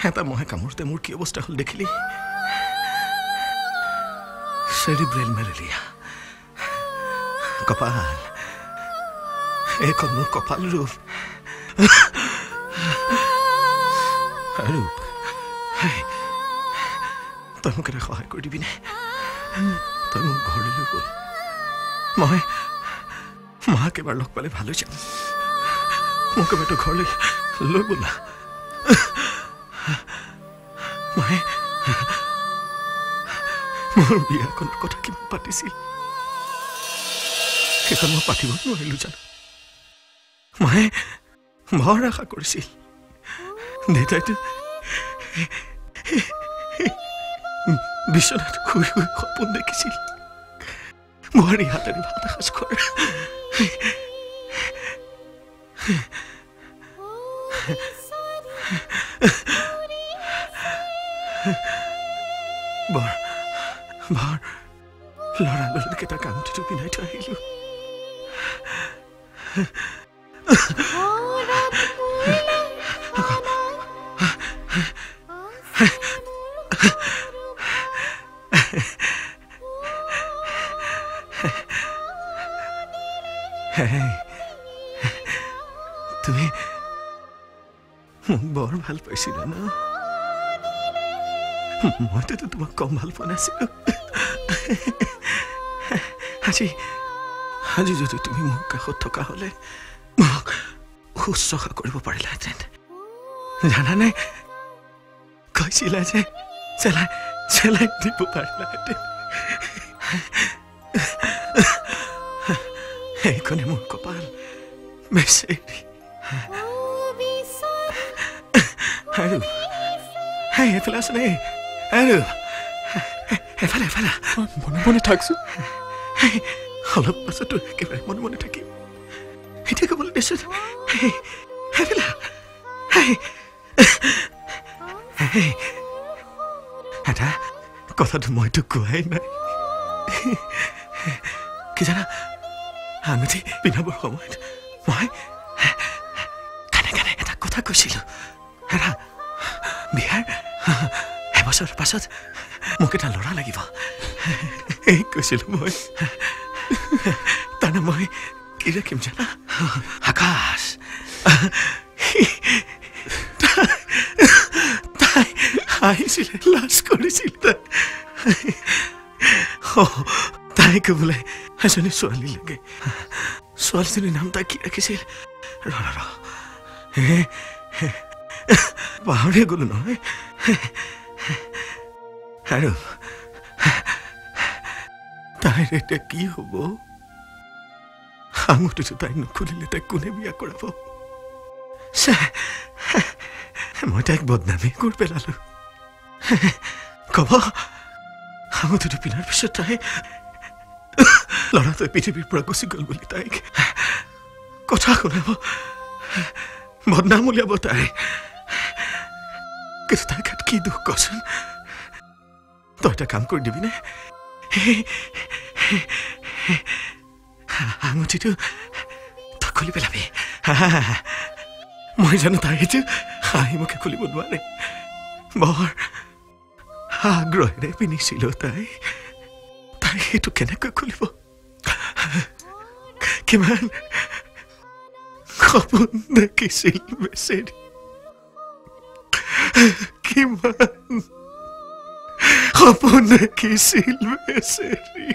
এটা মহে কামুৰতে মোৰ কি অৱস্থা হ'ল দেখিলি সেৰিব্ৰেল মেলেৰিয়া কপাল এইখন মোৰ কপাল ৰূপ ৰূপ তই মোক এটা সহায় কৰি দিবিনে তই মোক ঘৰলৈ লৈ গ'ল মই মাক এবাৰ লগ পালে ভাল হৈ যাম মোক এবাৰ তোৰ ঘৰলৈ লৈ গ'ল না মায়ে মোৰ বিয়াখনৰ কথা কিমান পাতিছিল সেইখন মই পাতিব নোৱাৰিলোঁ জানো মায়ে বৰ আশা কৰিছিল দেউতাইতো বিচনাত শুই শুই সপোন দেখিছিল বোৱাৰী হাতেৰে ভাত এসাঁজ খোৱাৰ বৰ বৰ লৰালৰিকেইটা কামটিটো পিন্ধাই থৈ আহিলোঁ তুমি মোক বৰ ভাল পাইছিলা ন মইতো তোমাক কম ভাল পোৱা নাছিলো আজি যদি তুমি মোক কাষত থকা হলে মোক শুশ্ৰূষা কৰিব পাৰিলাহেঁতেন জানানে কৈছিলা যে চেলাই চেলাই দিব পাৰিলাহেঁতেন এইখনে মোৰ কপাল বেচেৰি আৰু এফালে আছো নে আৰু এফালে এফালে মনে মনে থাকছো অলপ পাছতো একেবাৰে মনে মনে থাকিম এতিয়া ক'বলৈ দিছো এফালে এটা কথাটো মইতো কোৱাই নাই কি জানা আঙুঠি পিন্ধাবৰ সময়ত মই কানে কানে এটা কথা কৈছিলো হেৰা বিয়াৰ এবছৰ পাছত মোক এটা ল'ৰা লাগিব এই কৈছিলো মই তাৰমানে মই কি ৰাখিম জানা আকাশ তাই আহিছিলে লাজ কৰিছিল তাই ক'বলৈ এজনী ছোৱালী লাগে ছোৱালীজনীৰ নাম তাই কি ৰাখিছিল পাহৰি গলো নহয় আৰু তাইৰ এতিয়া কি হ'ব আঙুঠিটো তাই নুখুলিলে তাইক কোনে বিয়া কৰাব মই তাইক বদনামী কৰি পেলালো কব আঙুঠিটো পিন্ধাৰ পিছত তাই ল'ৰাটোৱে পৃথিৱীৰ পৰা গুচি গ'ল বুলি তাইক কথা শুনাব বদনাম উলিয়াব তাই কিন্তু তাই গাত কি দুখ কচোন তই এটা কাম কৰি দিবিনে আঙুঠিটো তই খুলি পেলাবি মই জানো তাই এইটো হাঁহি মুখে খুলিব নোৱাৰে বৰ আগ্ৰহেৰে পিন্ধিছিলো তাই সেইটো কেনেকৈ খুলিব কিমান সপোন দেখিছিল বেচেৰি কিমান সপোন দেখিছিল বেচেৰি